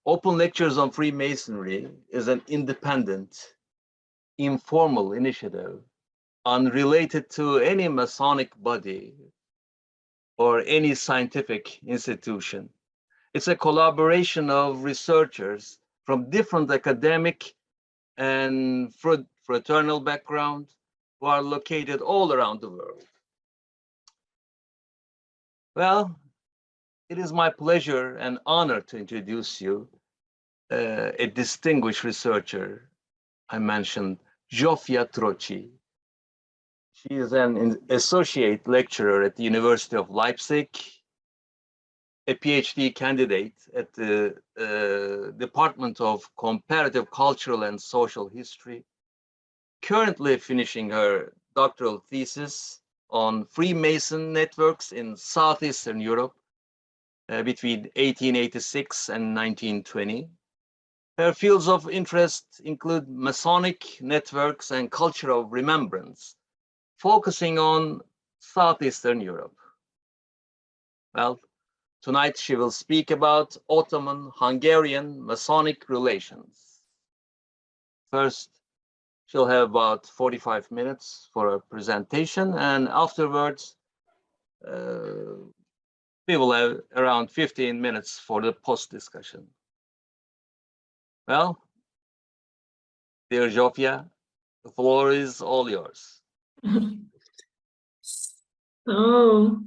Open Lectures on Freemasonry is an independent, informal initiative unrelated to any Masonic body or any scientific institution. It's a collaboration of researchers from different academic and fraternal background who are located all around the world. Well, it is my pleasure and honor to introduce you a distinguished researcher I mentioned, Zsófia Turóczy. She is an associate lecturer at the University of Leipzig, a PhD candidate at the Department of Comparative Cultural and Social History, currently finishing her doctoral thesis on Freemason networks in Southeastern Europe between 1886 and 1920. Her fields of interest include Masonic networks and culture of remembrance, focusing on Southeastern Europe. Well, tonight she will speak about Ottoman-Hungarian Masonic relations. First, she'll have about 45 minutes for a presentation, and afterwards, we will have around 15 minutes for the post-discussion. Well, dear Zsófia, the floor is all yours. Oh,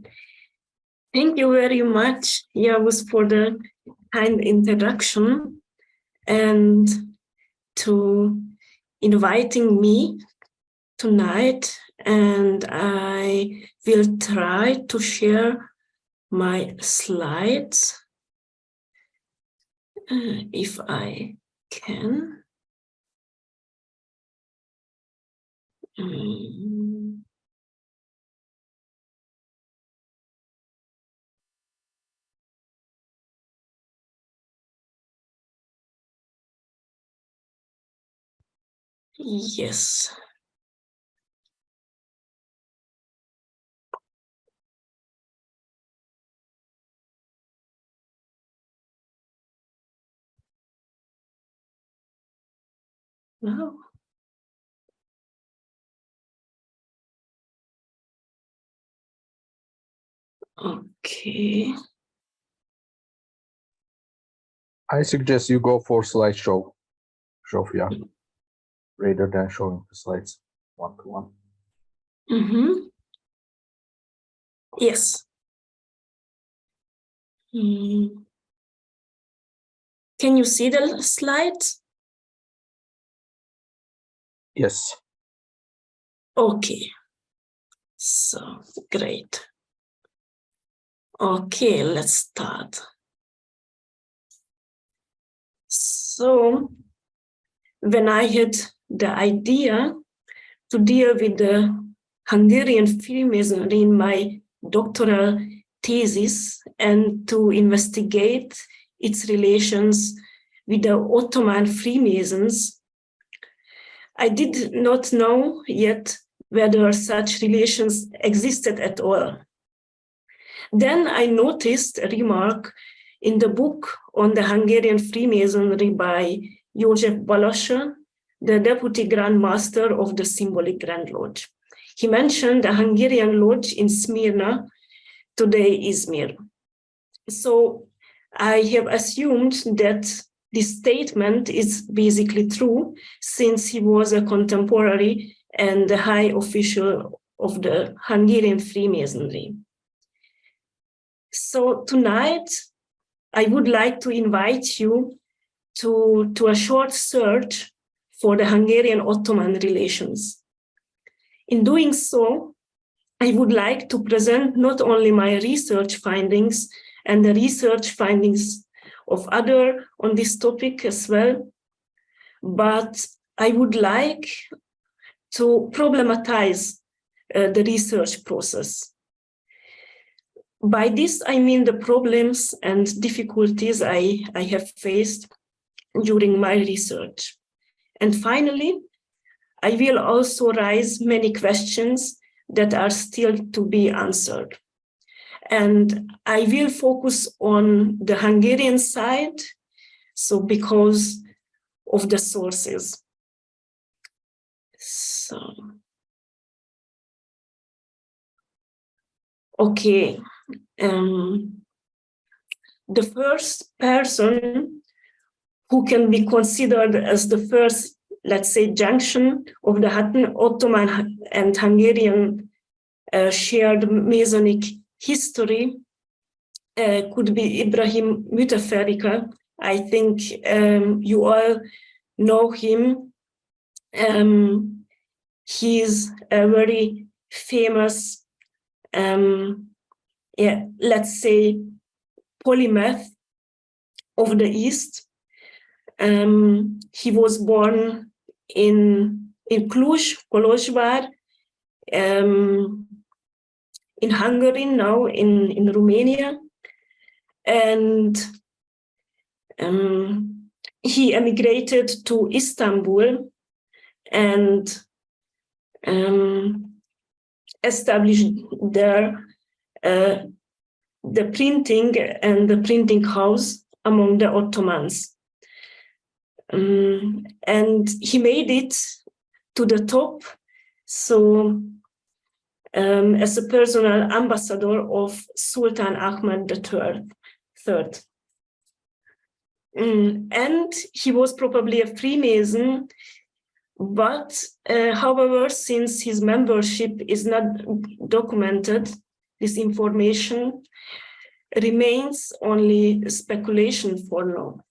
thank you very much, Yavuz, for the kind introduction and to inviting me tonight. And I will try to share my slides if I can. Yes. No. Okay. I suggest you go for slideshow, Zsófia, rather than showing the slides one to one. Yes. Can you see the slides? Yes. Okay. So great. Okay, let's start. So when I had the idea to deal with the Hungarian Freemasonry in my doctoral thesis and to investigate its relations with the Ottoman Freemasons, I did not know yet whether such relations existed at all. Then I noticed a remark in the book on the Hungarian Freemasonry by József Balassa, the Deputy Grand Master of the Symbolic Grand Lodge. He mentioned the Hungarian Lodge in Smyrna, today Izmir. So I have assumed that this statement is basically true, since he was a contemporary and the high official of the Hungarian Freemasonry. So tonight, I would like to invite you to a short search for the Hungarian-Ottoman relations. In doing so, I would like to present not only my research findings and the research findings of others on this topic as well, but I would like to problematize the research process. By this, I mean the problems and difficulties I have faced during my research. And finally, I will also raise many questions that are still to be answered. And I will focus on the Hungarian side, So because of the sources. So, okay. The first person who can be considered as the first, let's say, junction of the Ottoman and Hungarian shared Masonic history could be Ibrahim Müteferrika. I think you all know him. He's a very famous, let's say, polymath of the East. He was born in Cluj, Kolozsvár, in Hungary, now in Romania. And he emigrated to Istanbul and established there the printing and the printing house among the Ottomans. And he made it to the top, so as a personal ambassador of Sultan Ahmed III. And he was probably a Freemason, but however, since his membership is not documented, this information remains only speculation for now.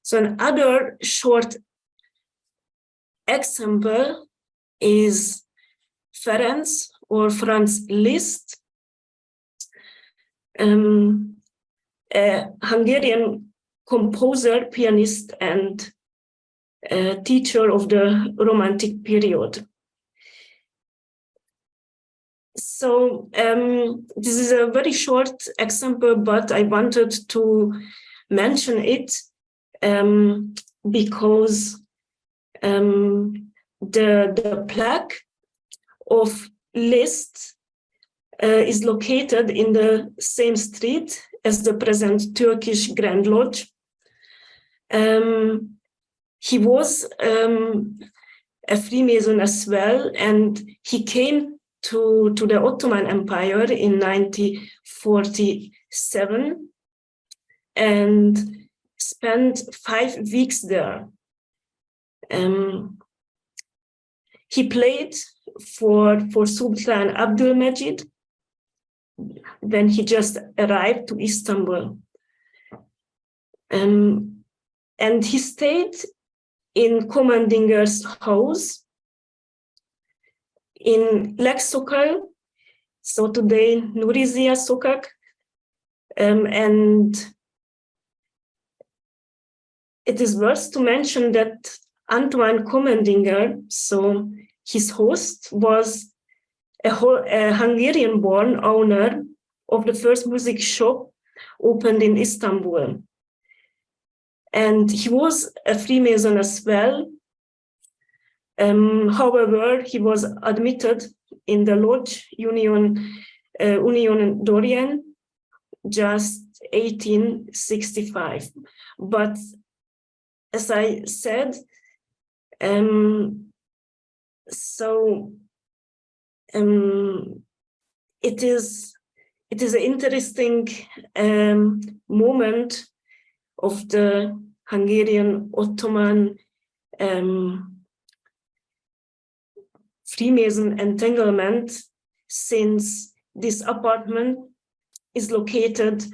So another short example is Ferenc or Franz Liszt, a Hungarian composer, pianist, and teacher of the Romantic period. So this is a very short example, but I wanted to mention it because the plaque of Liszt is located in the same street as the present Turkish Grand Lodge. He was a Freemason as well, and he came to the Ottoman Empire in 1947 and spent 5 weeks there. He played for Sultan Abdülmecid when he just arrived to Istanbul. And he stayed in Kommandinger's house in Legsokal, so today Nurizia Sokak, and it is worth to mention that Antoine Kommandinger, so his host, was a Hungarian-born owner of the first music shop opened in Istanbul. And he was a Freemason as well. However, he was admitted in the Lodge Union Dorian just 1865. But as I said, it is an interesting moment of the Hungarian-Ottoman Freemason entanglement, since this apartment is located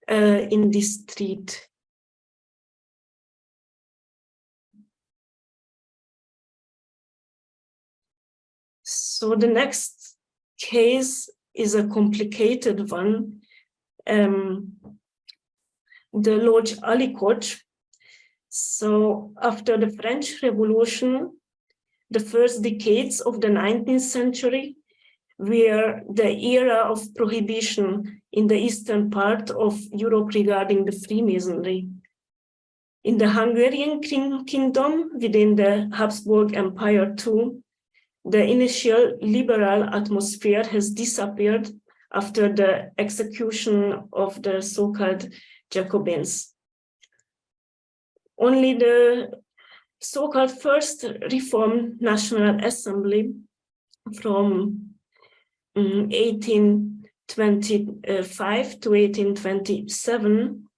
in this street. So the next case is a complicated one. The Lodge Ali Koch. So after the French Revolution, the first decades of the 19th century were the era of prohibition in the eastern part of Europe regarding the Freemasonry. In the Hungarian kingdom, within the Habsburg Empire too, the initial liberal atmosphere has disappeared after the execution of the so-called Jacobins. Only the so-called First Reformed National Assembly from 1825 to 1827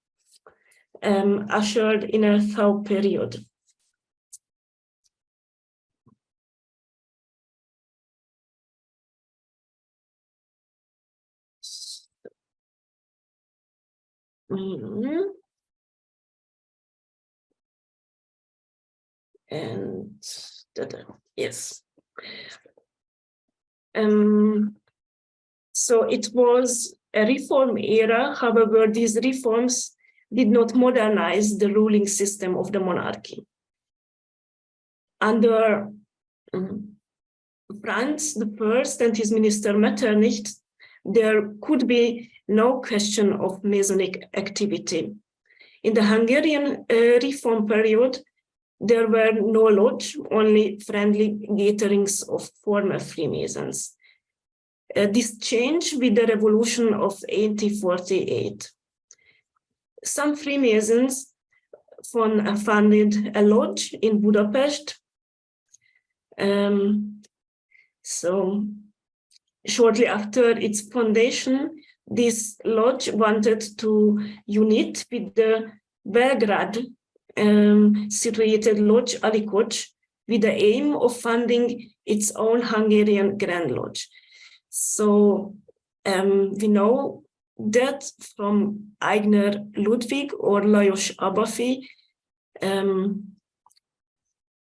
ushered in a thaw period. And yes. So it was a reform era. However, these reforms did not modernize the ruling system of the monarchy. Under Franz I and his minister Metternich, there could be no question of Masonic activity. In the Hungarian reform period, there were no lodge, only friendly gatherings of former Freemasons. This changed with the revolution of 1848. Some Freemasons founded a lodge in Budapest. So shortly after its foundation, this lodge wanted to unite with the Belgrade situated lodge Alikocs with the aim of founding its own Hungarian Grand Lodge. So we know that from Aigner Ludwig or Lajos Abafi,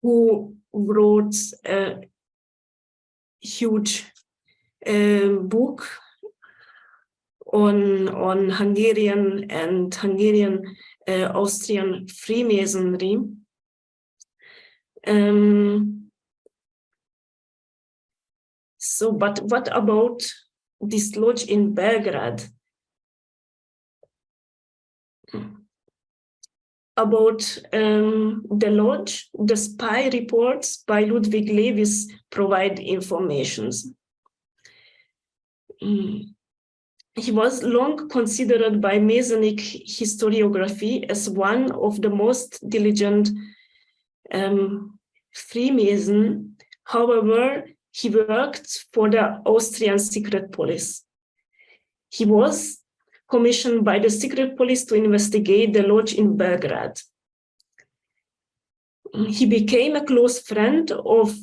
who wrote a huge book on Hungarian and Hungarian Austrian Freemasonry. So, but what about this lodge in Belgrade? About the lodge, the spy reports by Ludwig Lewis provide informations. He was long considered by Masonic historiography as one of the most diligent Freemason. However, he worked for the Austrian secret police. He was commissioned by the secret police to investigate the lodge in Belgrade. He became a close friend of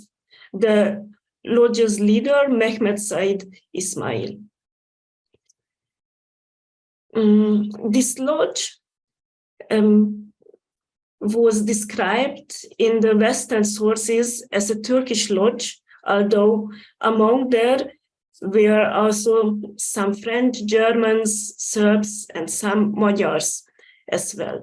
the lodge's leader, Mehmet Said Ismail. This lodge was described in the Western sources as a Turkish lodge, although among there were also some French, Germans, Serbs, and some Magyars as well.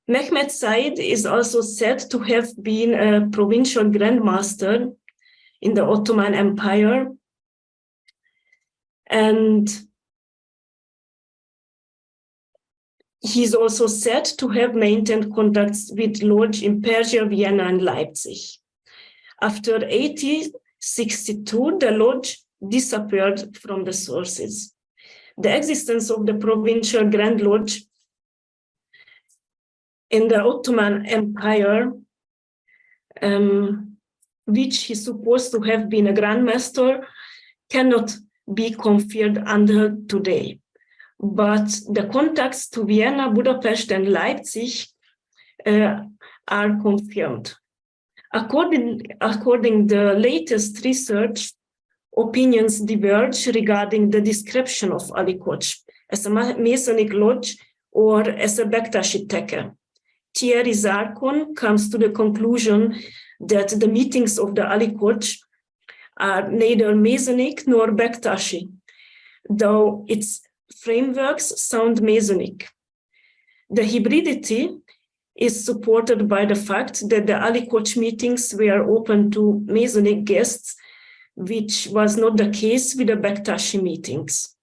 Mehmet Said is also said to have been a provincial grandmaster in the Ottoman Empire, and he's also said to have maintained contacts with lodge in Persia, Vienna, and Leipzig. After 1862, the lodge disappeared from the sources. The existence of the provincial Grand Lodge in the Ottoman Empire, which is supposed to have been a grandmaster, cannot be confirmed until today. But the contacts to Vienna, Budapest, and Leipzig are confirmed. According to the latest research, opinions diverge regarding the description of Alikocs as a Masonic lodge or as a Bektashi teke. Thierry Zarkon comes to the conclusion that the meetings of the Alikocs are neither Masonic nor Bektashi, though its frameworks sound Masonic. The hybridity is supported by the fact that the Alikocs meetings were open to Masonic guests, which was not the case with the Bektashi meetings.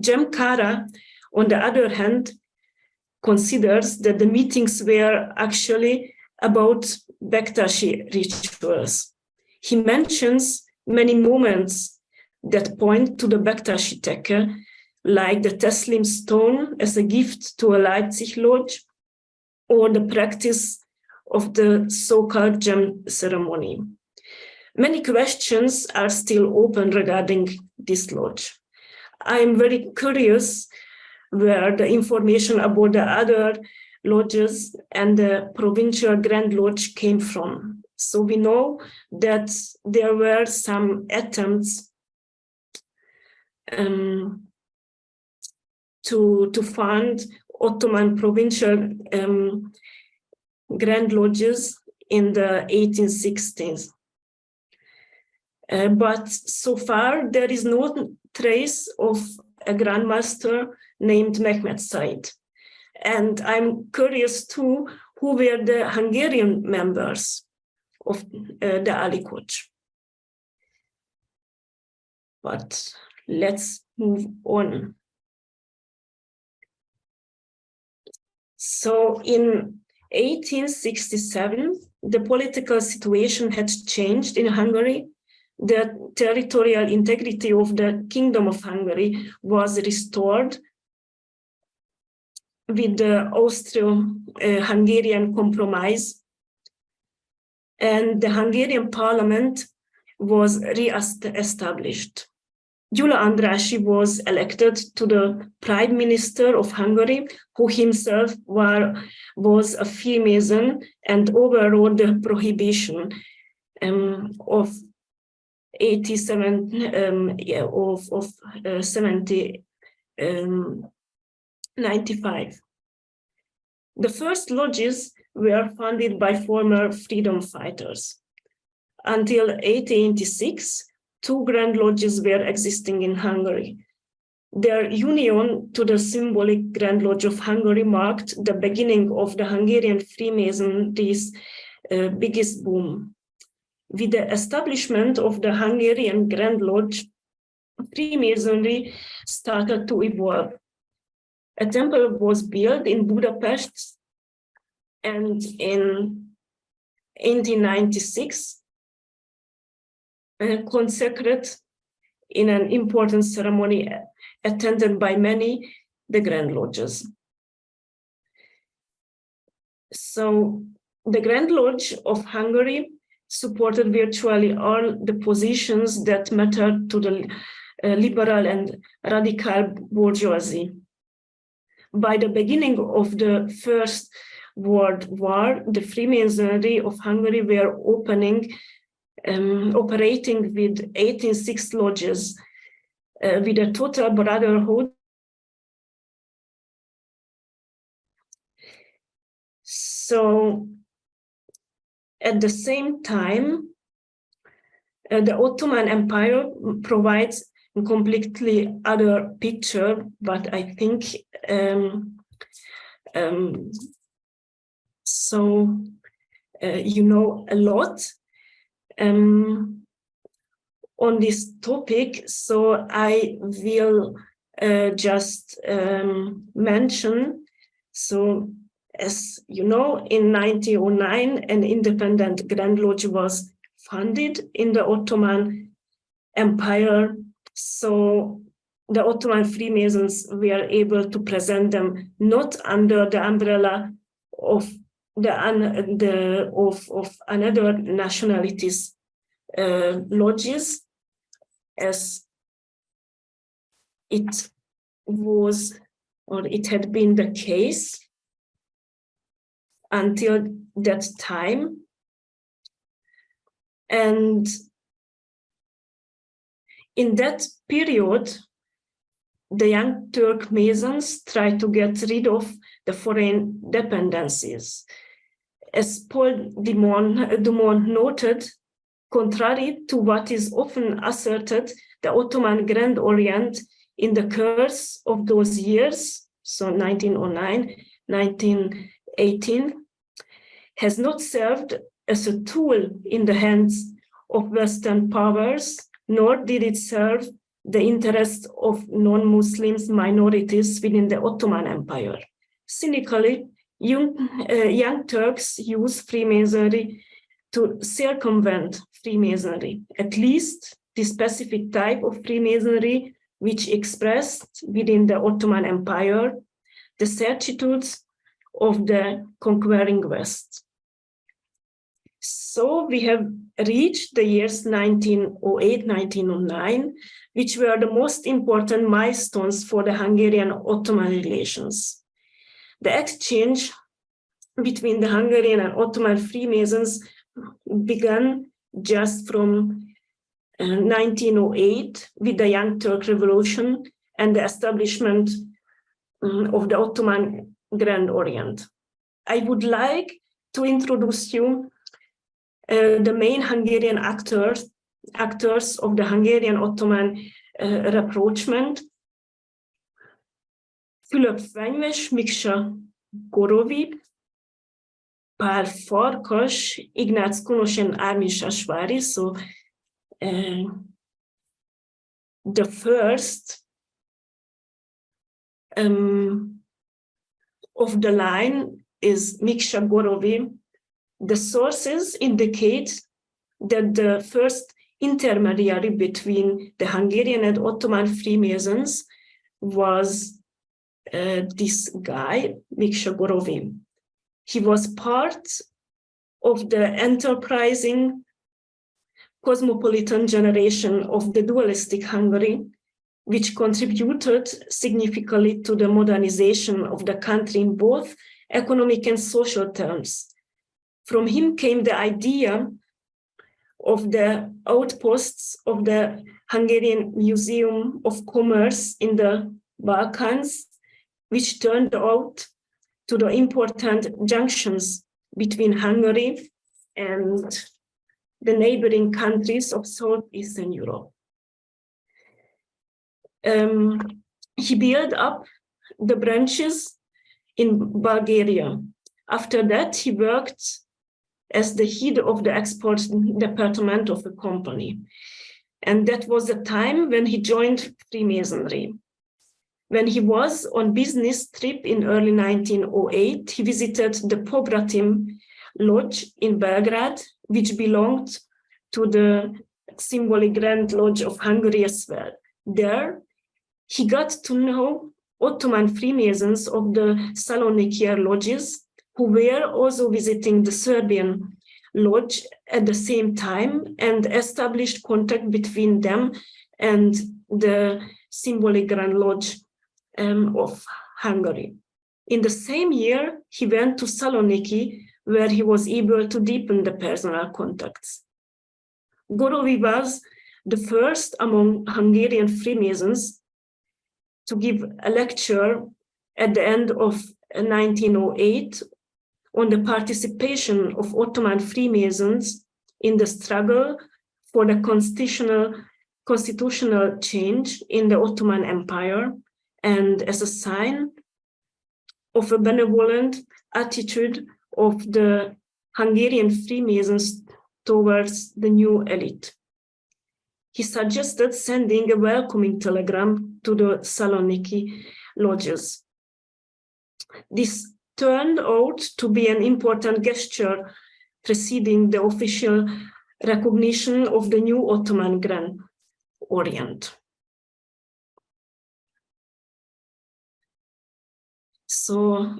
Jem Kara, on the other hand, considers that the meetings were actually about Bektashi rituals. He mentions many moments that point to the Bektashi-Teke, like the Teslim stone as a gift to a Leipzig lodge, or the practice of the so-called gem ceremony. Many questions are still open regarding this lodge. I am very curious where the information about the other lodges and the provincial Grand Lodge came from. So we know that there were some attempts to fund Ottoman provincial Grand Lodges in the 1860s. But so far, there is no trace of a Grand Master named Mehmet Said. And I'm curious too, who were the Hungarian members of the Ali Koç. But let's move on. So in 1867, the political situation had changed in Hungary. The territorial integrity of the Kingdom of Hungary was restored with the Austro-Hungarian Compromise, and the Hungarian parliament was re-established. Gyula Andrássy was elected to the Prime Minister of Hungary, who himself was a Freemason and overrode the prohibition of 1795. The first lodges were funded by former freedom fighters. Until 1886, 2 Grand Lodges were existing in Hungary. Their union to the symbolic Grand Lodge of Hungary marked the beginning of the Hungarian Freemasonry's biggest boom. With the establishment of the Hungarian Grand Lodge, Freemasonry started to evolve. A temple was built in Budapest, and in 1896, consecrated in an important ceremony attended by many, the Grand Lodges. So the Grand Lodge of Hungary supported virtually all the positions that mattered to the liberal and radical bourgeoisie. By the beginning of the First World War, the Freemasonry of Hungary were operating with 86 lodges, with a total brotherhood. So at the same time, the Ottoman Empire provides a completely other picture, but I think you know a lot on this topic, so I will just mention. So, as you know, in 1909, an independent Grand Lodge was founded in the Ottoman Empire. So the Ottoman Freemasons were able to present them not under the umbrella of another nationalities lodges, as it was, or it had been the case until that time. And in that period, the young Turk Masons tried to get rid of the foreign dependencies. As Paul Dumont noted, contrary to what is often asserted, the Ottoman Grand Orient in the course of those years, so 1909, 1918, has not served as a tool in the hands of Western powers, nor did it serve the interests of non-Muslims minorities within the Ottoman Empire. Cynically, young Turks use Freemasonry to circumvent Freemasonry, at least the specific type of Freemasonry which expressed within the Ottoman Empire the certitudes of the conquering West. So we have reached the years 1908, 1909, which were the most important milestones for the Hungarian-Ottoman relations. The exchange between the Hungarian and Ottoman Freemasons began just from 1908 with the Young Turk Revolution and the establishment of the Ottoman Grand Orient. I would like to introduce you the main Hungarian actors of the Hungarian-Ottoman rapprochement: Fülöp Fenyves, Miksa Gorovi, Pál Farkas, Ignác Kunos, and Armin Sasvári. So the first of the line is Miksa Gorovi. The sources indicate that the first intermediary between the Hungarian and Ottoman Freemasons was this guy, Miksa Gorovi. He was part of the enterprising cosmopolitan generation of the dualistic Hungary, which contributed significantly to the modernization of the country in both economic and social terms. From him came the idea of the outposts of the Hungarian Museum of Commerce in the Balkans, which turned out to the important junctions between Hungary and the neighboring countries of Southeastern Europe. He built up the branches in Bulgaria. After that, he worked as the head of the export department of a company. And that was the time when he joined Freemasonry. When he was on business trip in early 1908, he visited the Pobratim Lodge in Belgrade, which belonged to the Symbolic Grand Lodge of Hungary as well. There, he got to know Ottoman Freemasons of the Saloniki lodges, who were also visiting the Serbian lodge at the same time, and established contact between them and the Symbolic Grand Lodge of Hungary. In the same year, he went to Saloniki, where he was able to deepen the personal contacts. Gorovi was the first among Hungarian Freemasons to give a lecture at the end of 1908 on the participation of Ottoman Freemasons in the struggle for the constitutional change in the Ottoman Empire, and as a sign of a benevolent attitude of the Hungarian Freemasons towards the new elite. He suggested sending a welcoming telegram to the Saloniki lodges. This turned out to be an important gesture preceding the official recognition of the new Ottoman Grand Orient. So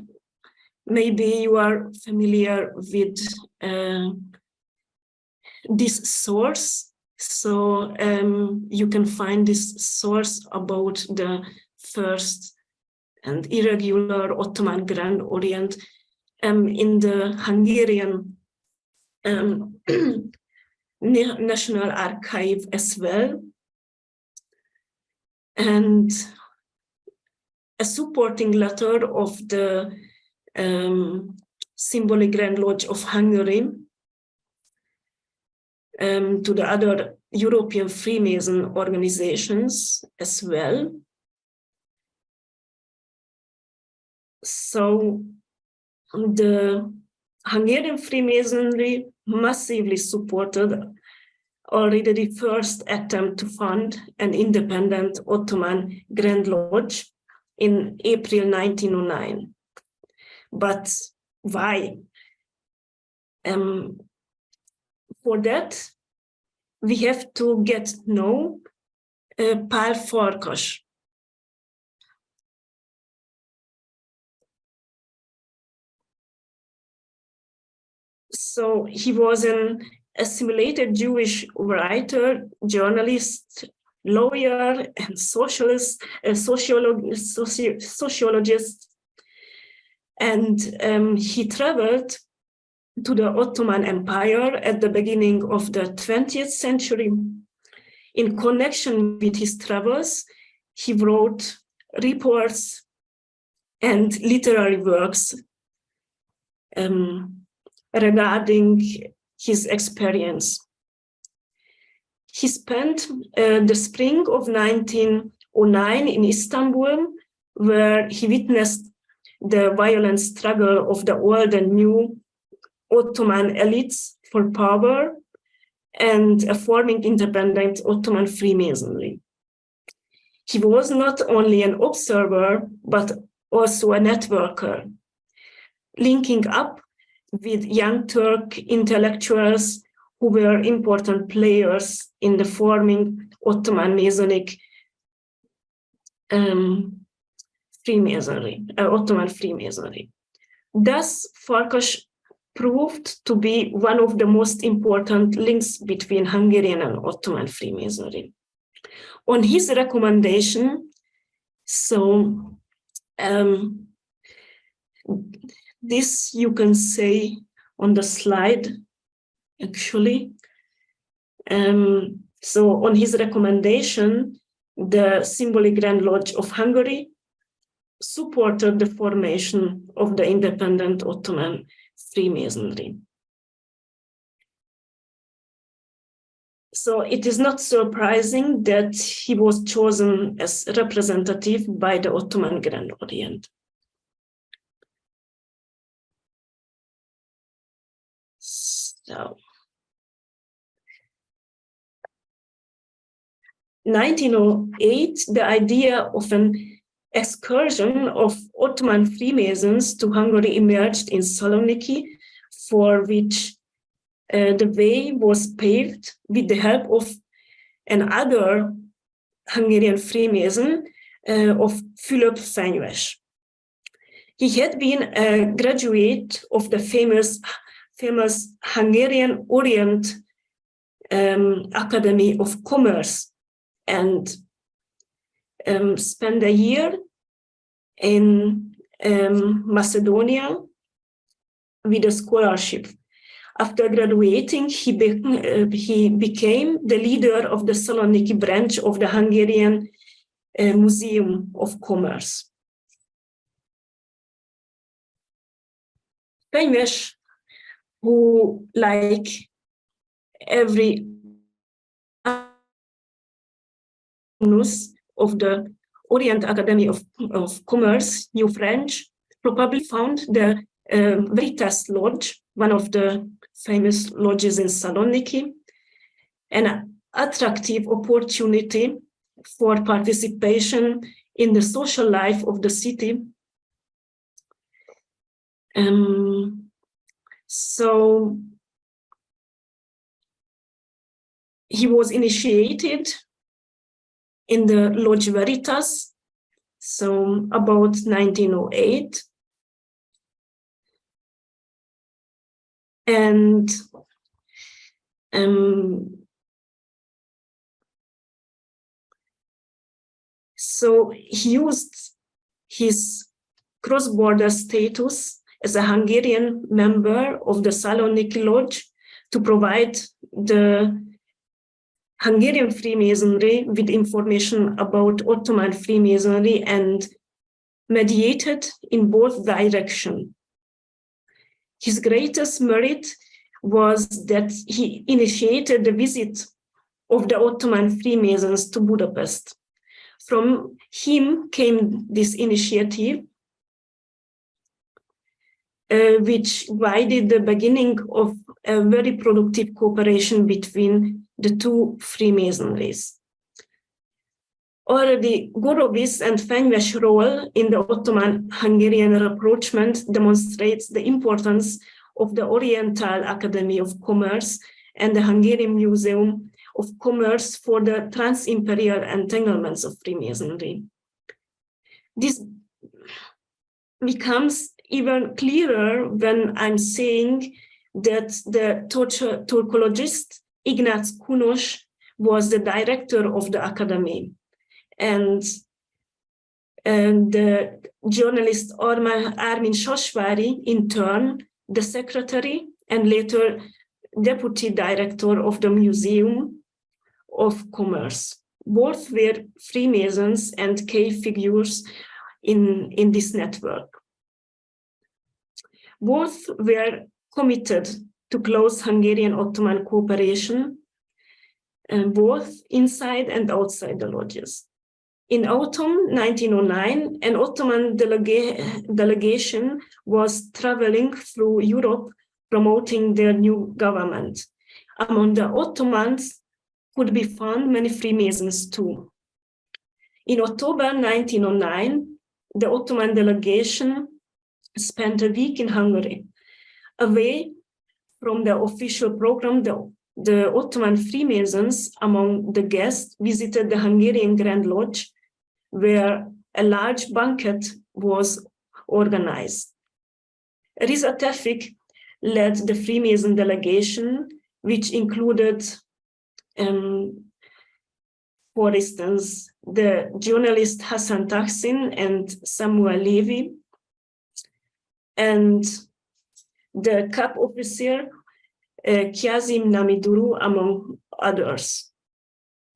maybe you are familiar with this source. So you can find this source about the first and irregular Ottoman Grand Orient in the Hungarian National Archive as well. And a supporting letter of the Symbolic Grand Lodge of Hungary to the other European Freemason organizations as well. So the Hungarian Freemasonry massively supported already the first attempt to fund an independent Ottoman Grand Lodge in April 1909. But why? For that, we have to get to know Pál Farkas. So he was an assimilated Jewish writer, journalist, lawyer, and sociologist. And he traveled to the Ottoman Empire at the beginning of the 20th century. In connection with his travels, he wrote reports and literary works regarding his experience. He spent the spring of 1909 in Istanbul, where he witnessed the violent struggle of the old and new Ottoman elites for power and a forming independent Ottoman Freemasonry. He was not only an observer, but also a networker, linking up with young Turk intellectuals who were important players in the forming Ottoman Masonic Ottoman Freemasonry. Thus, Farkas proved to be one of the most important links between Hungarian and Ottoman Freemasonry. On his recommendation, so this you can say on the slide, actually. So on his recommendation, the Symbolic Grand Lodge of Hungary supported the formation of the independent Ottoman Freemasonry. So it is not surprising that he was chosen as representative by the Ottoman Grand Orient. So, 1908, the idea of an excursion of Ottoman Freemasons to Hungary emerged in Saloniki, for which the way was paved with the help of another Hungarian Freemason of Fülöp Fenyves. He had been a graduate of the famous Hungarian-Orient Academy of Commerce and spent a year in Macedonia with a scholarship. After graduating, he became the leader of the Saloniki branch of the Hungarian Museum of Commerce. Fenyves, who, like every alumnus of the Orient Academy of Commerce, New French, probably found the Veritas Lodge, one of the famous lodges in Saloniki, an attractive opportunity for participation in the social life of the city. So he was initiated in the Lodge Veritas, so about 1908. And so he used his cross-border status as a Hungarian member of the Saloniki Lodge to provide the Hungarian Freemasonry with information about Ottoman Freemasonry and mediated in both directions. His greatest merit was that he initiated the visit of the Ottoman Freemasons to Budapest. From him came this initiative, which guided the beginning of a very productive cooperation between the two Freemasonries. Already Gorovi's and Fenyves' role in the Ottoman-Hungarian rapprochement demonstrates the importance of the Oriental Academy of Commerce and the Hungarian Museum of Commerce for the trans-imperial entanglements of Freemasonry. This becomes even clearer when I'm saying that the Turkologist Ignác Kunos was the director of the academy, and the journalist Armin Sasvári, in turn, the secretary and later deputy director of the Museum of Commerce. Both were Freemasons and key figures in this network. Both were committed to close Hungarian-Ottoman cooperation, both inside and outside the lodges. In autumn 1909, an Ottoman delegation was traveling through Europe promoting their new government. Among the Ottomans could be found many Freemasons too. In October 1909, the Ottoman delegation spent a week in Hungary. Away from the official program, the Ottoman Freemasons among the guests visited the Hungarian Grand Lodge, where a large banquet was organized. Riza Tevfik led the Freemason delegation, which included, for instance, the journalist Hassan Taksin and Samuel Levy, and the cap officer Kazim Namiduru, among others.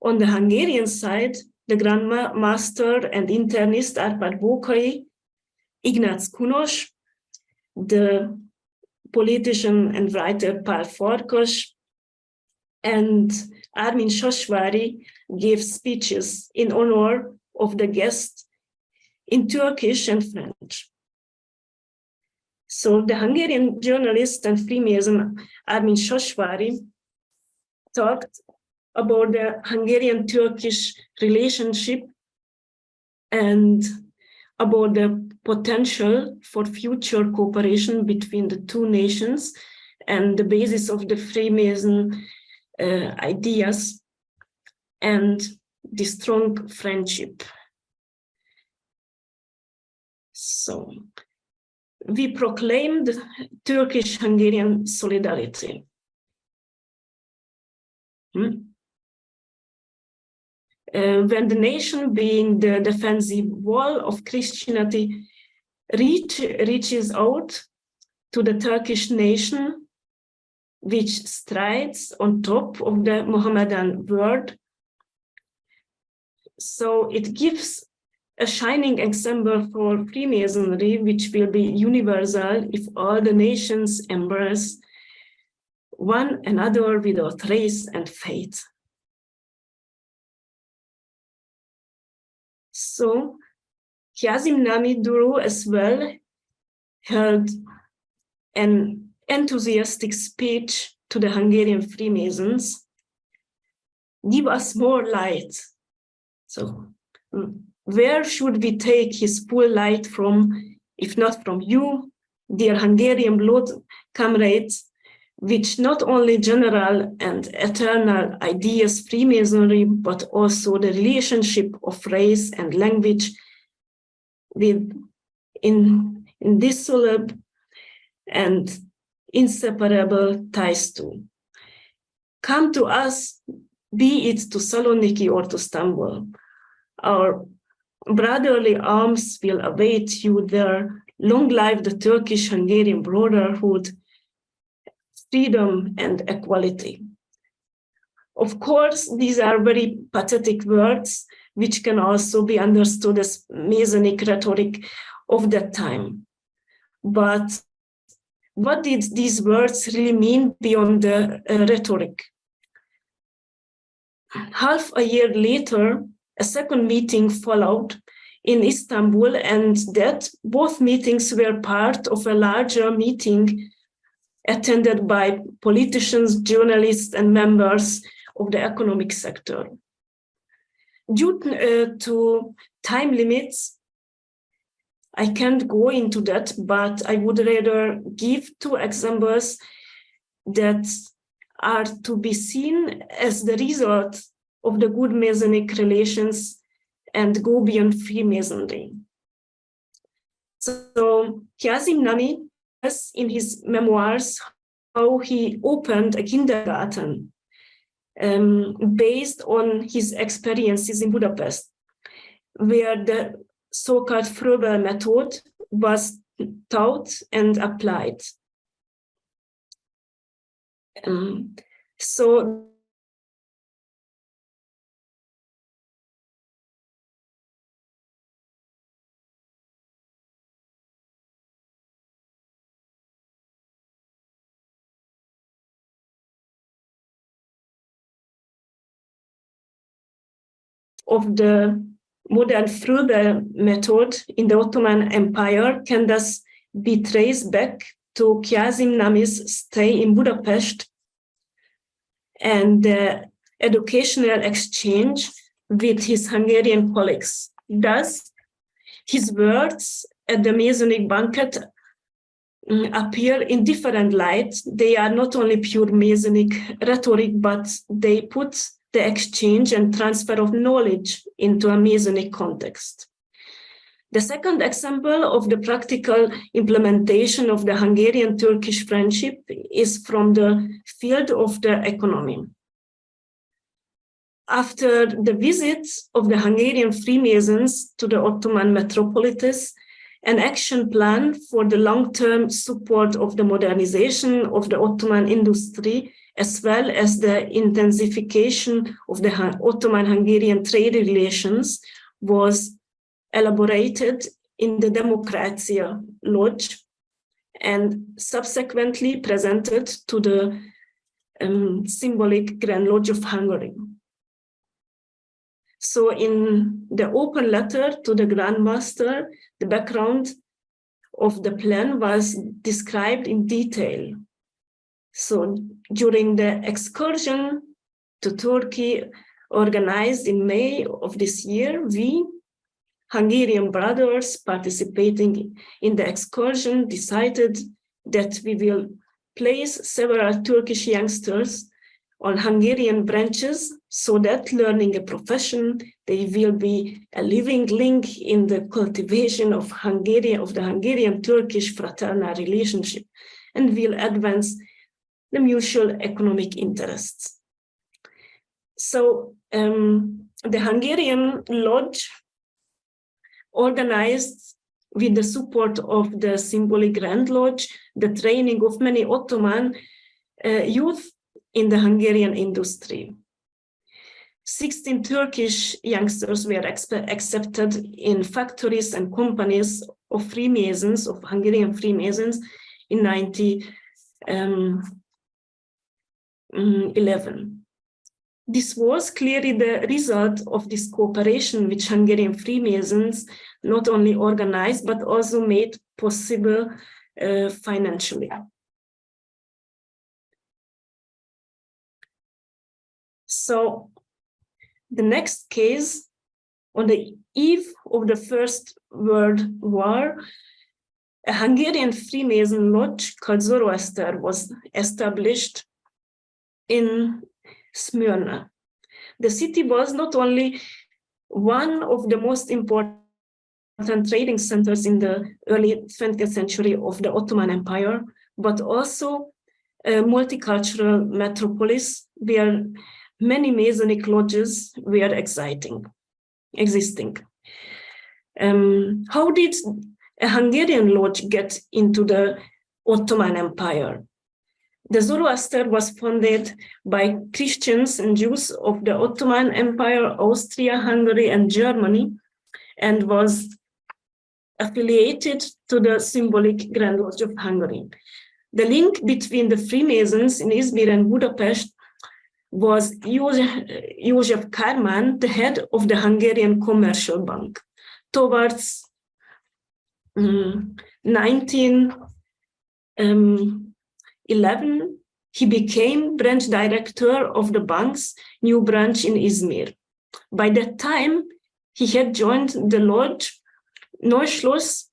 On the Hungarian side, the Grand Master and internist Árpád Bókai, Ignác Kunos, the politician and writer Pál Farkas, and Armin Sasvári gave speeches in honor of the guests in Turkish and French. So the Hungarian journalist and Freemason Armin Sasvári talked about the Hungarian-Turkish relationship and about the potential for future cooperation between the two nations and the basis of the Freemason ideas and the strong friendship. So we proclaimed Turkish-Hungarian solidarity. When the nation, being the defensive wall of Christianity, reaches out to the Turkish nation, which strides on top of the Mohammedan world, so it gives a shining example for Freemasonry, which will be universal if all the nations embrace one another without race and faith. So Kazim Namiduru as well held an enthusiastic speech to the Hungarian Freemasons. Give us more light. So where should we take his full light from, if not from you, dear Hungarian blood comrades, which not only general and eternal ideas Freemasonry, but also the relationship of race and language with indissoluble and inseparable ties to. Come to us, be it to Saloniki or to Istanbul. Our brotherly arms will await you there. Long live the Turkish-Hungarian brotherhood, freedom and equality. Of course, these are very pathetic words, which can also be understood as Masonic rhetoric of that time. But what did these words really mean beyond the rhetoric? Half a year later, a second meeting followed in Istanbul, and that both meetings were part of a larger meeting attended by politicians, journalists, and members of the economic sector. Due to time limits, I can't go into that, but I would rather give two examples that are to be seen as the result of the good Masonic relations and go beyond Freemasonry. So Kazim Nami says in his memoirs how he opened a kindergarten based on his experiences in Budapest, where the so-called Fröbel method was taught and applied. So of the modern Fröbel method in the Ottoman Empire can thus be traced back to Kazim Nami's stay in Budapest and the educational exchange with his Hungarian colleagues. Thus, his words at the Masonic banquet appear in different light. They are not only pure Masonic rhetoric, but they put the exchange and transfer of knowledge into a Masonic context. The second example of the practical implementation of the Hungarian-Turkish friendship is from the field of the economy. After the visit of the Hungarian Freemasons to the Ottoman metropolis, an action plan for the long-term support of the modernization of the Ottoman industry, as well as the intensification of the Ottoman-Hungarian trade relations, was elaborated in the Democratia Lodge and subsequently presented to the symbolic Grand Lodge of Hungary. So in the open letter to the Grand Master, the background of the plan was described in detail. So during the excursion to Turkey, organized in May of this year, we, Hungarian brothers participating in the excursion, decided that we will place several Turkish youngsters on Hungarian branches so that learning a profession, they will be a living link in the cultivation of the Hungarian-Turkish fraternal relationship and will advance the mutual economic interests. So the Hungarian Lodge organized, with the support of the symbolic Grand Lodge, the training of many Ottoman youth in the Hungarian industry. 16 Turkish youngsters were accepted in factories and companies of Freemasons, of Hungarian Freemasons, in 1911. This was clearly the result of this cooperation which Hungarian Freemasons not only organized, but also made possible financially. So the next case, on the eve of the First World War, a Hungarian Freemason lodge called Zoroaster was established in Smyrna. The city was not only one of the most important trading centers in the early 20th century of the Ottoman Empire, but also a multicultural metropolis where many Masonic lodges were existing. How did a Hungarian lodge get into the Ottoman Empire? The Zoroaster was founded by Christians and Jews of the Ottoman Empire, Austria, Hungary, and Germany, and was affiliated to the symbolic Grand Lodge of Hungary. The link between the Freemasons in Izmir and Budapest was József Kármán, the head of the Hungarian Commercial Bank. Towards 1911, he became branch director of the bank's new branch in Izmir. By that time, he had joined the lodge Neuschloss,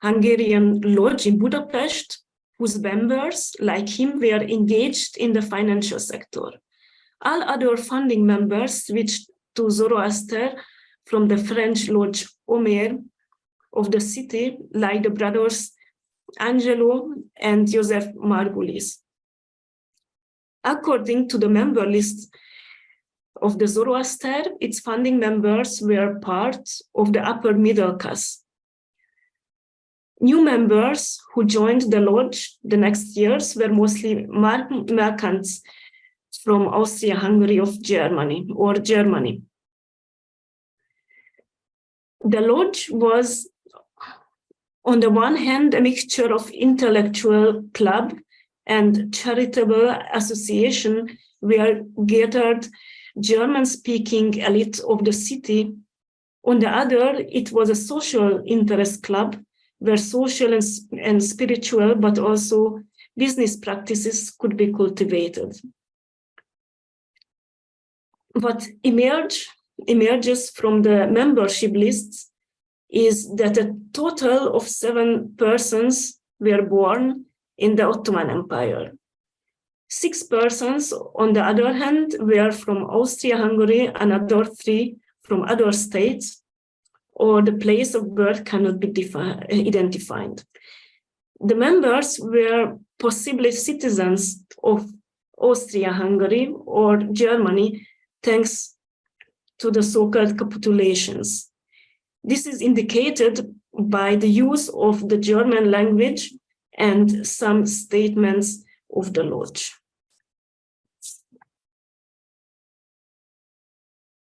Hungarian lodge in Budapest, whose members, like him, were engaged in the financial sector. All other founding members switched to Zoroaster from the French Lodge Omer of the city, like the brothers Angelo and Joseph Margulis. According to the member list of the Zoroaster, its founding members were part of the upper middle class. New members who joined the lodge the next years were mostly merchants from Austria-Hungary of Germany. The lodge was, on the one hand, a mixture of intellectual club and charitable association where gathered German-speaking elite of the city. On the other, it was a social interest club where social and spiritual, but also business practices could be cultivated. What emerges from the membership lists is that a total of 7 persons were born in the Ottoman Empire. 6 persons, on the other hand, were from Austria-Hungary, another 3 from other states, or the place of birth cannot be identified. The members were possibly citizens of Austria-Hungary or Germany, thanks to the so-called capitulations. This is indicated by the use of the German language and some statements of the lodge.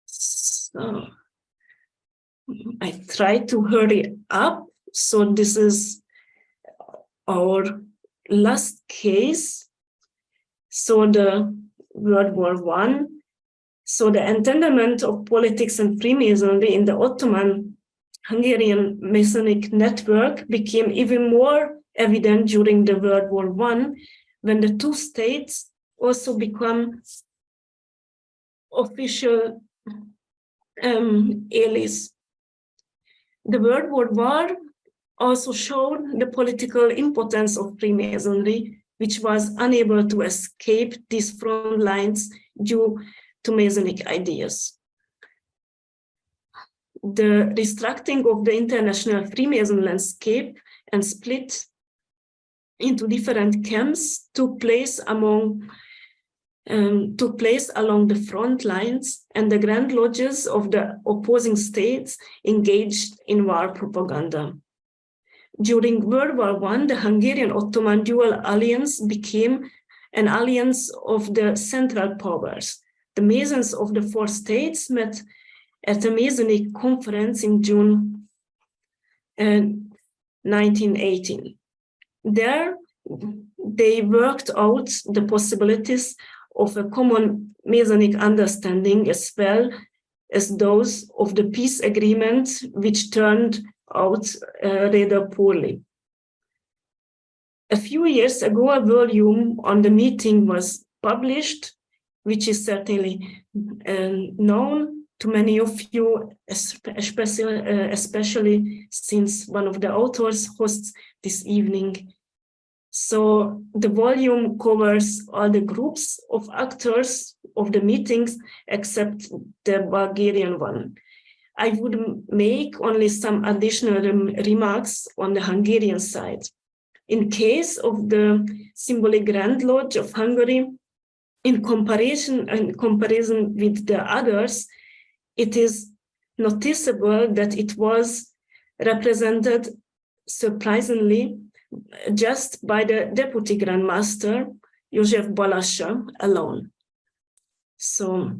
So I try to hurry up. So this is our last case. So the World War I. So the entanglement of politics and Freemasonry in the Ottoman-Hungarian Masonic network became even more evident during the World War I, when the 2 states also become official allies. The World War I also showed the political impotence of Freemasonry, which was unable to escape these front lines due to Masonic ideas. The restructuring of the international Freemason landscape and split into different camps took place along the front lines, and the grand lodges of the opposing states engaged in war propaganda. During World War I, the Hungarian-Ottoman dual alliance became an alliance of the Central Powers. The Masons of the 4 states met at a Masonic conference in June 1918. There, they worked out the possibilities of a common Masonic understanding as well as those of the peace agreement, which turned out rather poorly. A few years ago, a volume on the meeting was published, which is certainly known to many of you, especially since one of the authors hosts this evening. So the volume covers all the groups of actors of the meetings except the Bulgarian one. I would make only some additional remarks on the Hungarian side. In case of the Symbolic Grand Lodge of Hungary, in comparison with the others, it is noticeable that it was represented surprisingly just by the Deputy Grand Master, József Balassa, alone. So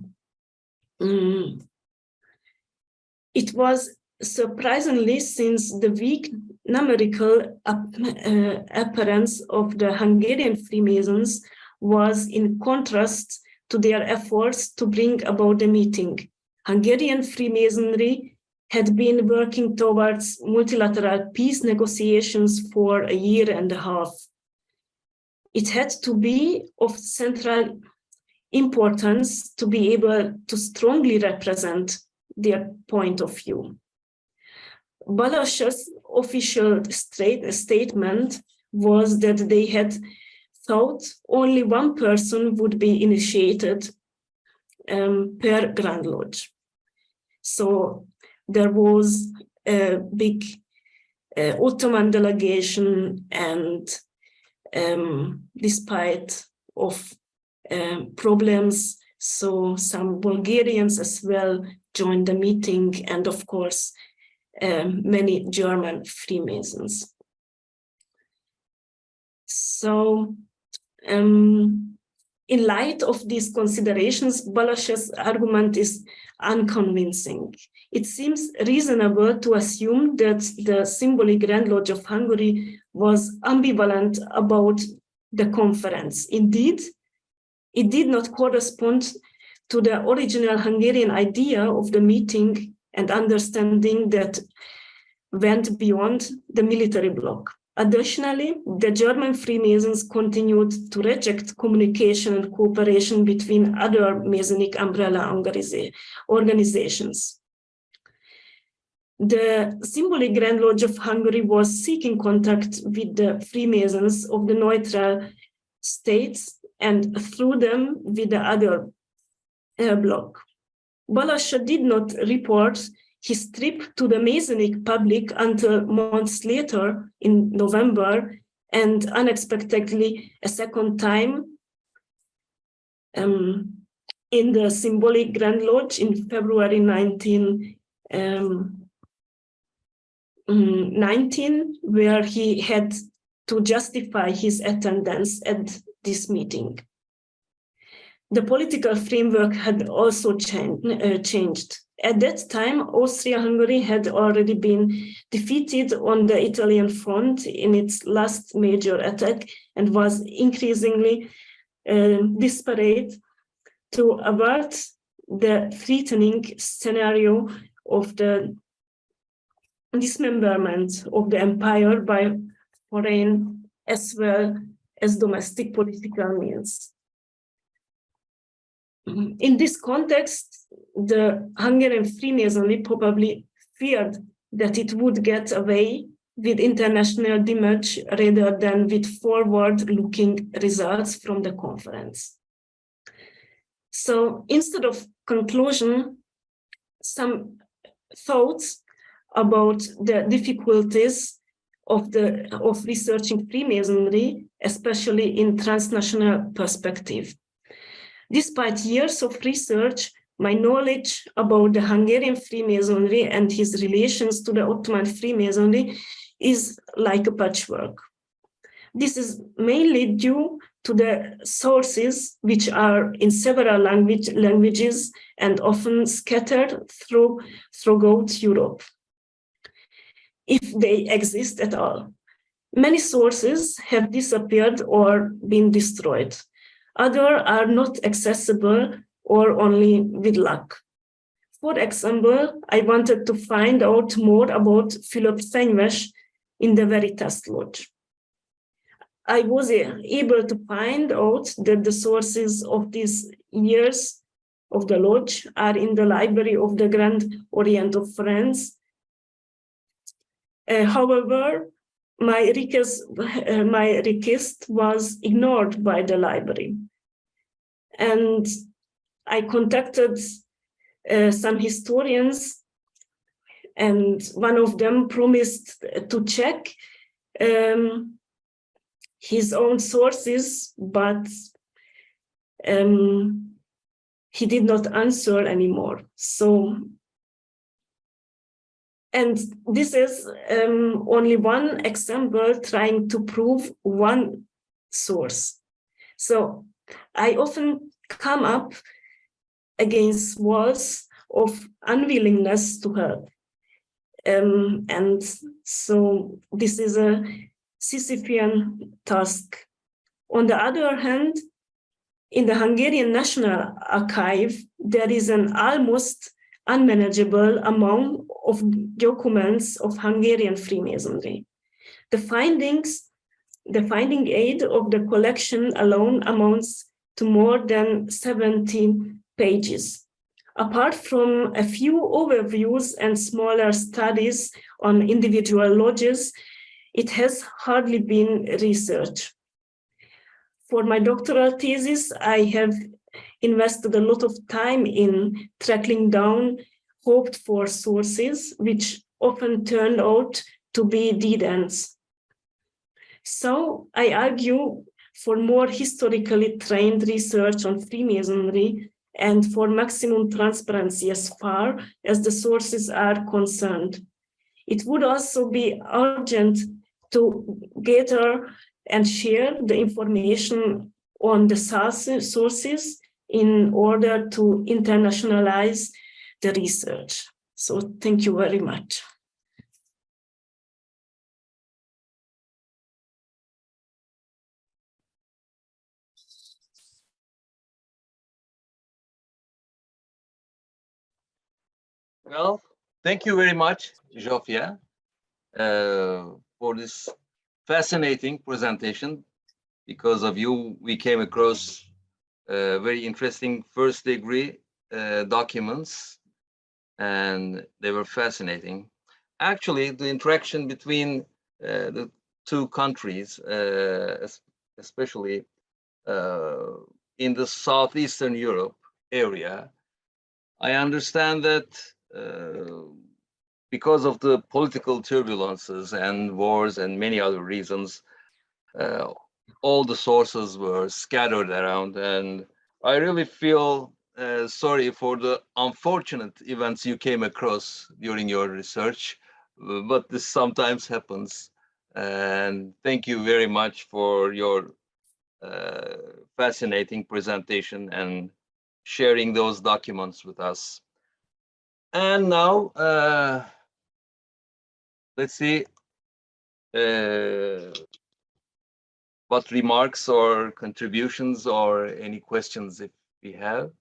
it was surprisingly, since the weak numerical appearance of the Hungarian Freemasons was in contrast to their efforts to bring about the meeting. Hungarian Freemasonry had been working towards multilateral peace negotiations for a year and a half. It had to be of central importance to be able to strongly represent their point of view. Balassa's official statement was that they had thought only one person would be initiated per Grand Lodge. So there was a big Ottoman delegation, and despite of problems, so some Bulgarians as well joined the meeting, and of course many German Freemasons. So in light of these considerations, Balázs's argument is unconvincing. It seems reasonable to assume that the symbolic Grand Lodge of Hungary was ambivalent about the conference. Indeed, it did not correspond to the original Hungarian idea of the meeting and understanding that went beyond the military bloc. Additionally, the German Freemasons continued to reject communication and cooperation between other Masonic umbrella organizations. The symbolic Grand Lodge of Hungary was seeking contact with the Freemasons of the neutral states and through them with the other bloc. Balázs did not report his trip to the Masonic public until months later in November, and unexpectedly a second time in the symbolic Grand Lodge in February 1919, where he had to justify his attendance at this meeting. The political framework had also changed. At that time, Austria-Hungary had already been defeated on the Italian front in its last major attack and was increasingly desperate to avert the threatening scenario of the dismemberment of the empire by foreign as well as domestic political means. In this context, the Hungarian Freemasonry probably feared that it would get away with international damage rather than with forward-looking results from the conference. So instead of conclusion, some thoughts about the difficulties of researching Freemasonry, especially in transnational perspective. Despite years of research, my knowledge about the Hungarian Freemasonry and his relations to the Ottoman Freemasonry is like a patchwork. This is mainly due to the sources, which are in several languages and often scattered throughout Europe, if they exist at all. Many sources have disappeared or been destroyed. Others are not accessible or only with luck. For example, I wanted to find out more about Fülöp Fenyves in the Veritas Lodge. I was able to find out that the sources of these years of the lodge are in the library of the Grand Orient of France. However, my request was ignored by the library. And I contacted some historians, and one of them promised to check his own sources, but he did not answer anymore. So, and this is only one example trying to prove one source. So I often come up against walls of unwillingness to help. And so this is a Sisyphean task. On the other hand, in the Hungarian National Archive, there is an almost unmanageable amount of documents of Hungarian Freemasonry. The finding aid of the collection alone amounts to more than 17 pages. Apart from a few overviews and smaller studies on individual lodges, it has hardly been researched. For my doctoral thesis, I have invested a lot of time in tracking down hoped for sources, which often turned out to be dead ends. So I argue for more historically trained research on Freemasonry and for maximum transparency as far as the sources are concerned. It would also be urgent to gather and share the information on the sources in order to internationalize the research. So thank you very much. Well, thank you very much, Zsófia, for this fascinating presentation. Because of you, we came across very interesting first-degree documents, and they were fascinating. Actually, the interaction between the two countries, especially in the southeastern Europe area, I understand that because of the political turbulences and wars and many other reasons, all the sources were scattered around, and I really feel sorry for the unfortunate events you came across during your research, but this sometimes happens. And thank you very much for your fascinating presentation and sharing those documents with us. And now, let's see what remarks or contributions or any questions if we have.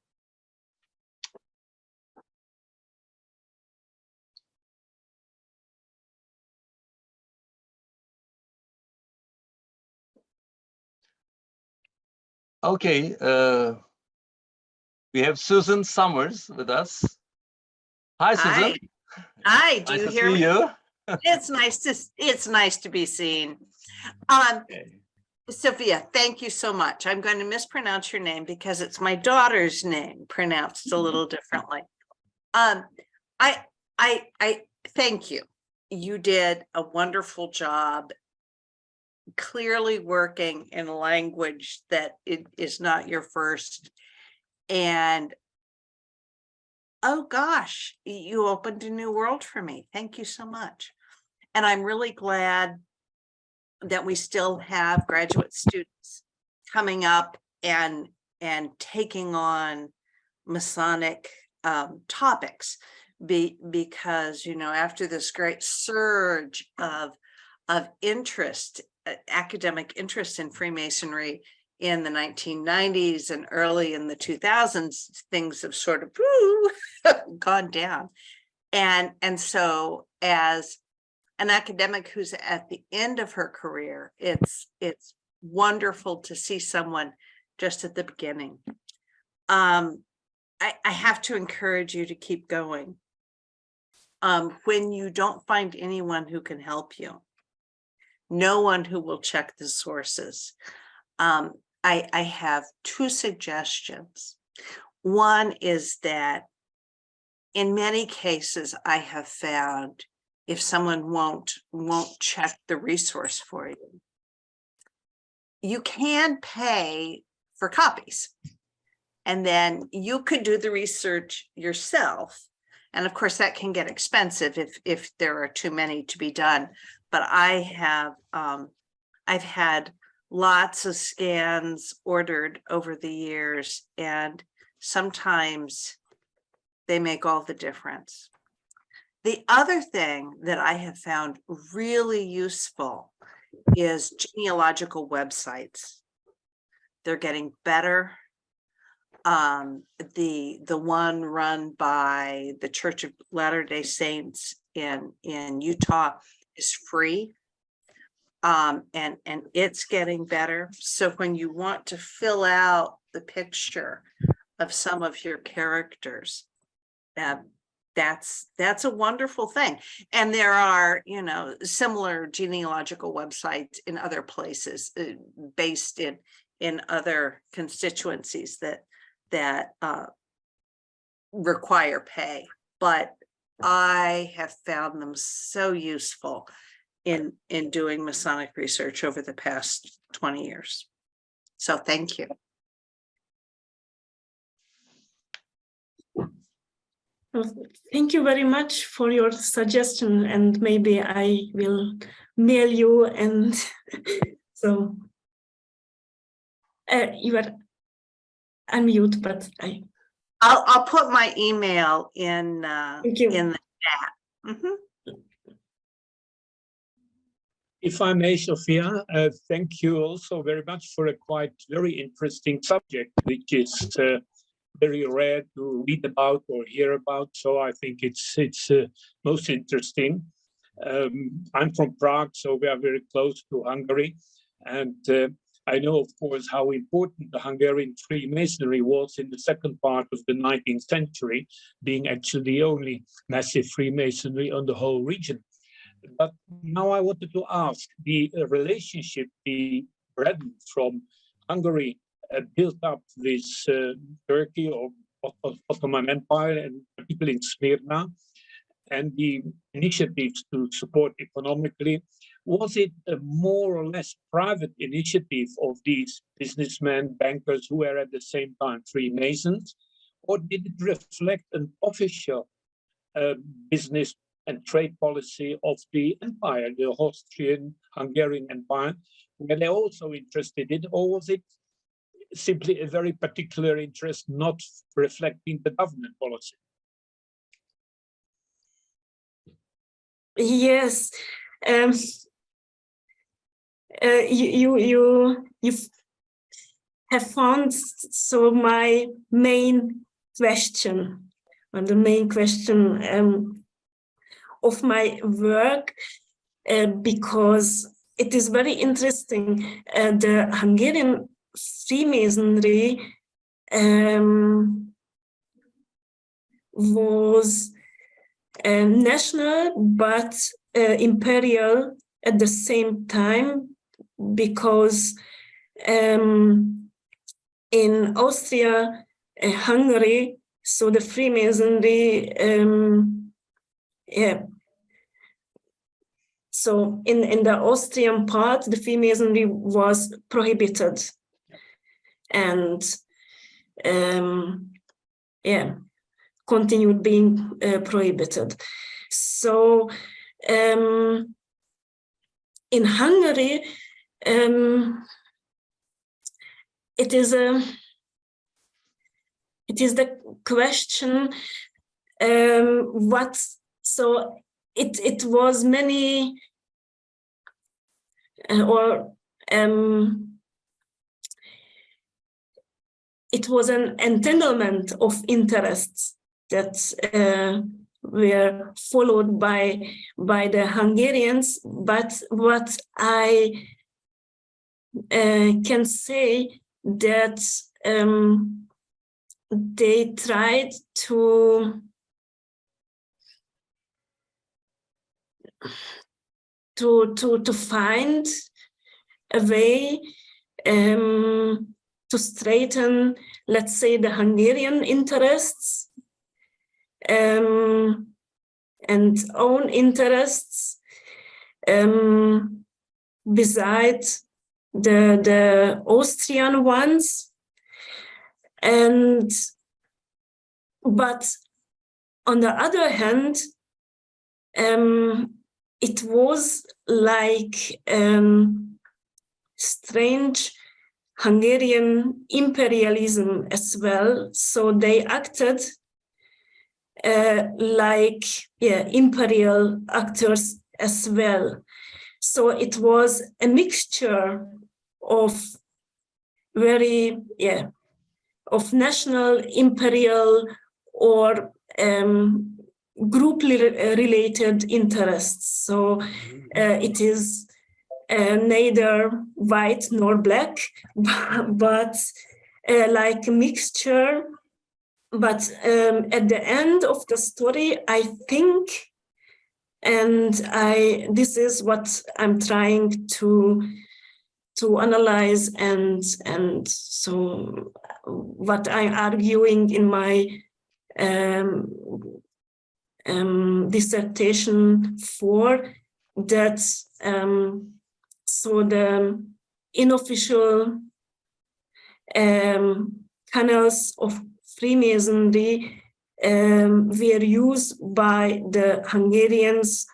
Okay, we have Susan Summers with us. Hi, Susan. Hi, do Nice you to hear see me? you. It's nice to be seen. Okay. Zsófia, thank you so much. I'm going to mispronounce your name because it's my daughter's name pronounced a little differently. I thank you. You did a wonderful job clearly working in a language that it is not your first. And oh gosh, you opened a new world for me. Thank you so much. And I'm really glad that we still have graduate students coming up and taking on Masonic topics because, you know, after this great surge of interest, academic interest in Freemasonry in the 1990s and early in the 2000s, things have sort of gone down. And so as an academic who's at the end of her career, it's wonderful to see someone just at the beginning. I have to encourage you to keep going. When you don't find anyone who can help you, no one who will check the sources, I have two suggestions. One is that in many cases, I have found if someone won't check the resource for you, you can pay for copies. And then you could do the research yourself. And of course, that can get expensive if there are too many to be done. But I have, I've had lots of scans ordered over the years, and sometimes they make all the difference. The other thing that I have found really useful is genealogical websites. They're getting better. The one run by the Church of Latter-day Saints in Utah is free. And it's getting better. So when you want to fill out the picture of some of your characters, that's a wonderful thing. And there are, you know, similar genealogical websites in other places based in other constituencies that require pay. But I have found them so useful in doing Masonic research over the past 20 years. So thank you. Well, thank you very much for your suggestion, and maybe I will mail you. And so you are unmute, but I'll put my email in thank you. in the chat. Mhm. If I may, Zsófia, thank you also very much for a very interesting subject, which is very rare to read about or hear about. So I think it's most interesting. I'm from Prague, so we are very close to Hungary. And I know, of course, how important the Hungarian Freemasonry was in the second part of the 19th century, being actually the only massive Freemasonry on the whole region. But now I wanted to ask, the relationship the brethren from Hungary built up with Turkey or Ottoman Empire, and particularly in Smyrna, and the initiatives to support economically, was it a more or less private initiative of these businessmen, bankers who were at the same time Freemasons, or did it reflect an official business and trade policy of the empire, the Austrian-Hungarian Empire, were they also interested in, or was it simply a very particular interest not reflecting the government policy? Yes, you have found so my main question, and the main question of my work, because it is very interesting. The Hungarian Freemasonry was national but imperial at the same time, because in Austria, Hungary, so the Freemasonry, so in the Austrian part, the Freemasonry was prohibited, and continued being prohibited. So in Hungary, it is the question what. So it was many it was an entanglement of interests that were followed by the Hungarians. But what I can say that they tried to find a way to straighten, let's say, the Hungarian interests and own interests besides the Austrian ones. But on the other hand, it was like strange Hungarian imperialism as well. So they acted like imperial actors as well. So it was a mixture of of national, imperial, or group related interests. So it is neither white nor black, but like a mixture but at the end of the story, I think, and this is what I'm trying to analyze, and so what I'm arguing in my dissertation for that. So the unofficial canals of Freemasonry were used by the Hungarians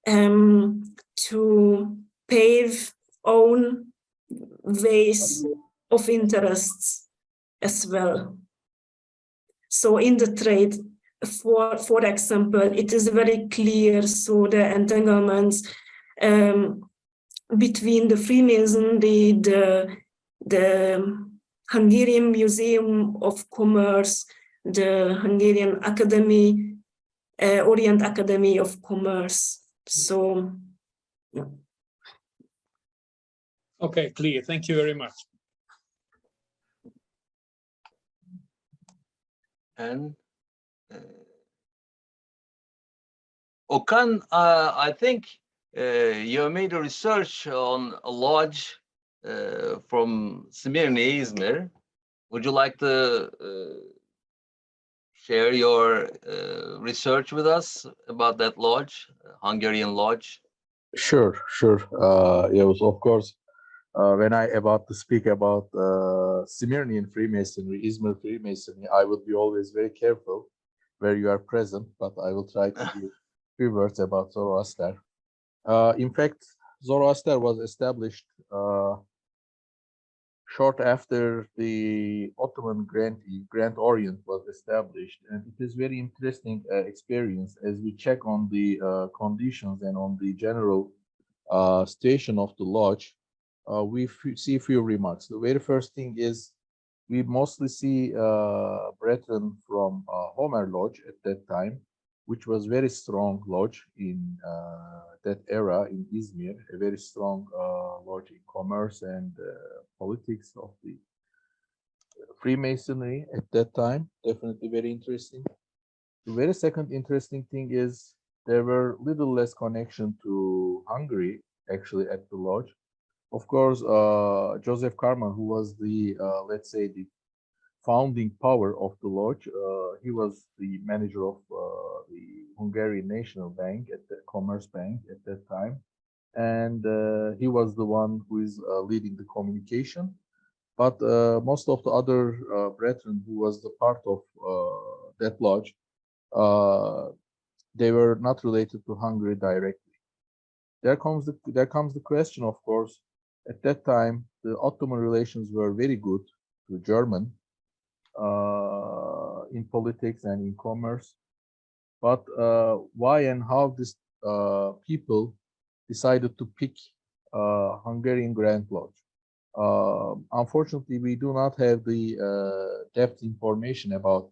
to pave own ways of interests as well. So in the trade, for example, it is very clear, so the entanglements between the Freemasonry, the Hungarian Museum of Commerce, the Hungarian Academy, Orient Academy of Commerce. So, yeah. Okay, clear. Thank you very much. And Okan, I think you made a research on a lodge from Smyrna, Izmir. Would you like to share your research with us about that lodge, Hungarian lodge? Sure. Yes, of course. When I about to speak about Smyrnian Freemasonry, Izmir Freemasonry, I would be always very careful where you are present, but I will try to give a few words about Zoroaster. In fact, Zoroaster was established short after the Ottoman Grand Orient was established, and it is very interesting experience as we check on the conditions and on the general station of the lodge. We see a few remarks. The very first thing is we mostly see brethren from Homer Lodge at that time, which was very strong lodge in that era in Izmir, a very strong lodge in commerce and politics of the Freemasonry at that time. Definitely very interesting. The very second interesting thing is there were little less connection to Hungary actually at the lodge. Of course, Joseph Karman, who was the, let's say, the founding power of the lodge, he was the manager of the Hungarian National Bank, at the Commerce Bank at that time. And he was the one who is leading the communication. But most of the other brethren who was the part of that lodge, they were not related to Hungary directly. There comes the question, of course. At that time, the Ottoman relations were very good to German in politics and in commerce. But why and how this people decided to pick Hungarian Grand Lodge? Unfortunately, we do not have the depth information about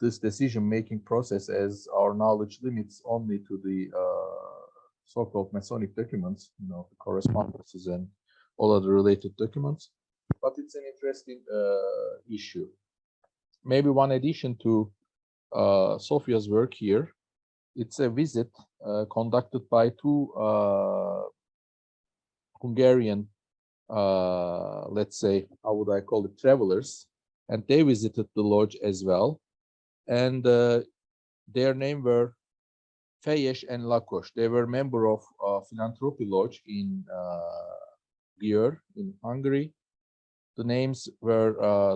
this decision-making process, as our knowledge limits only to the so-called Masonic documents, the correspondences and all other related documents. But it's an interesting issue. Maybe one addition to Zsófia's work here, it's a visit conducted by two Hungarian, let's say, how would I call it, travelers, and they visited the lodge as well. And their name were Fejes and Lakos. They were member of Philanthropy Lodge in Győr in Hungary. The names were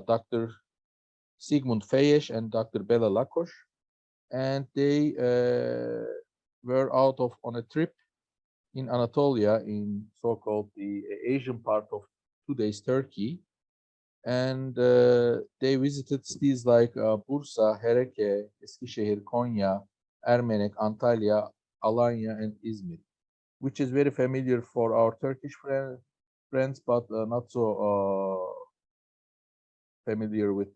Dr. Sigmund Fejes and Dr. Bela Lakos, and they were out on a trip in Anatolia, in so-called the Asian part of today's Turkey, and they visited cities like Bursa, Hereke, Eskişehir, Konya, Ermenek, Antalya, Alanya, and Izmir, which is very familiar for our Turkish friends, but not so familiar with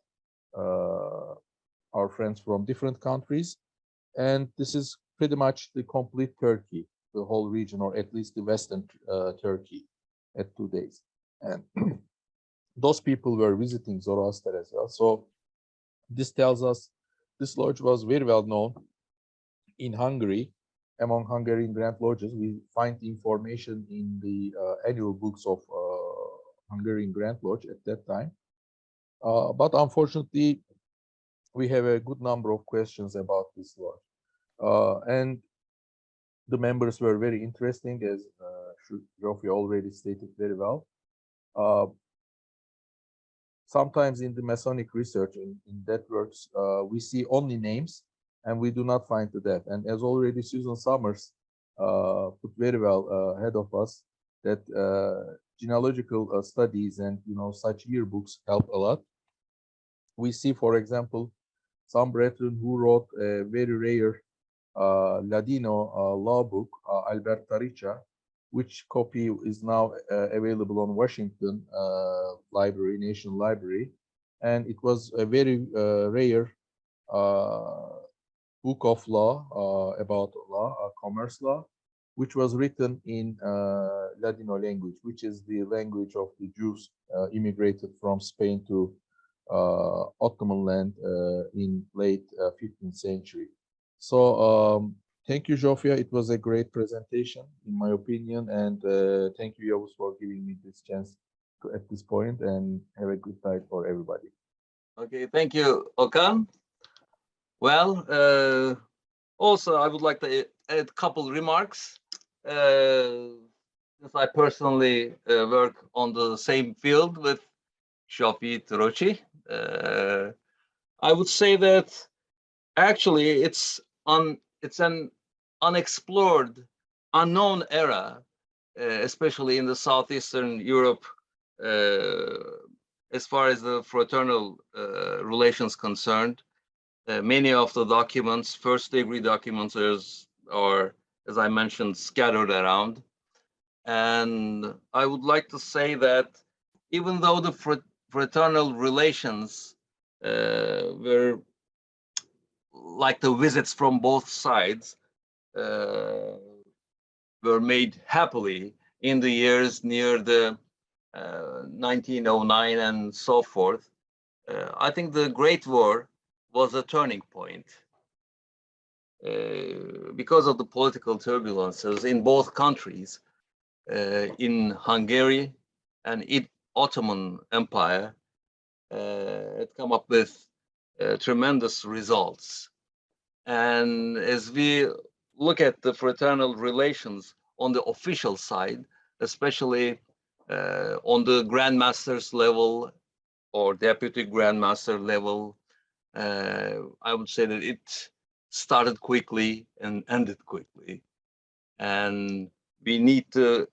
our friends from different countries. And this is pretty much the complete Turkey, the whole region, or at least the Western Turkey at 2 days. And those people were visiting Zoroaster as well. So This tells us this lodge was very well known in Hungary among Hungarian Grand Lodges. We find information in the annual books of Hungarian Grand Lodge at that time. But unfortunately, we have a good number of questions about this lodge. And the members were very interesting, as Zsófia already stated very well. Sometimes in the Masonic research, in that works, we see only names and we do not find the depth. And as already Susan Summers put very well ahead of us, that genealogical studies and such yearbooks help a lot. We see, for example, some brethren who wrote a very rare Ladino law book, Alberta Richa, which copy is now available on Washington Library, National Library. And it was a very rare book of law about law, commerce law, which was written in Ladino language, which is the language of the Jews immigrated from Spain to Ottoman land in late 15th century. So thank you, Zsófia. It was a great presentation, in my opinion, and thank you, Yavuz, for giving me this chance at this point, and have a good night for everybody. Okay, thank you, Okan. Well, also, I would like to add a couple remarks. Since I personally work on the same field with Zsófia Turóczy, I would say that actually it's an unexplored, unknown era, especially in the southeastern Europe, as far as the fraternal relations concerned. Many of the documents, first-degree documents, are, as I mentioned, scattered around. And I would like to say that even though the fraternal relations were like the visits from both sides were made happily in the years near the 1909 and so forth, I think the Great War was a turning point because of the political turbulences in both countries, in Hungary and in Ottoman Empire. It come up with tremendous results. And as we look at the fraternal relations on the official side, especially on the grandmaster's level or deputy grandmaster level, I would say that it started quickly and ended quickly. And we need to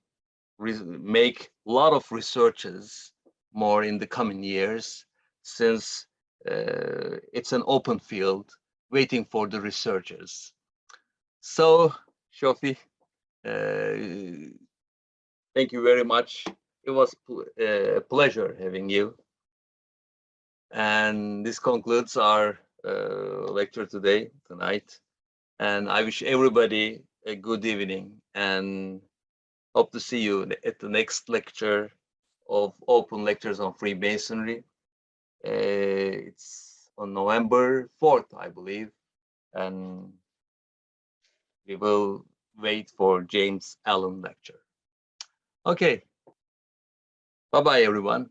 make a lot of researches more in the coming years, since it's an open field waiting for the researchers. So, Zsófia, thank you very much. It was a pleasure having you. And this concludes our lecture tonight. And I wish everybody a good evening and hope to see you at the next lecture of Open Lectures on Freemasonry. It's on November 4th, I believe. And we will wait for James Allen lecture. Okay. Bye-bye, everyone.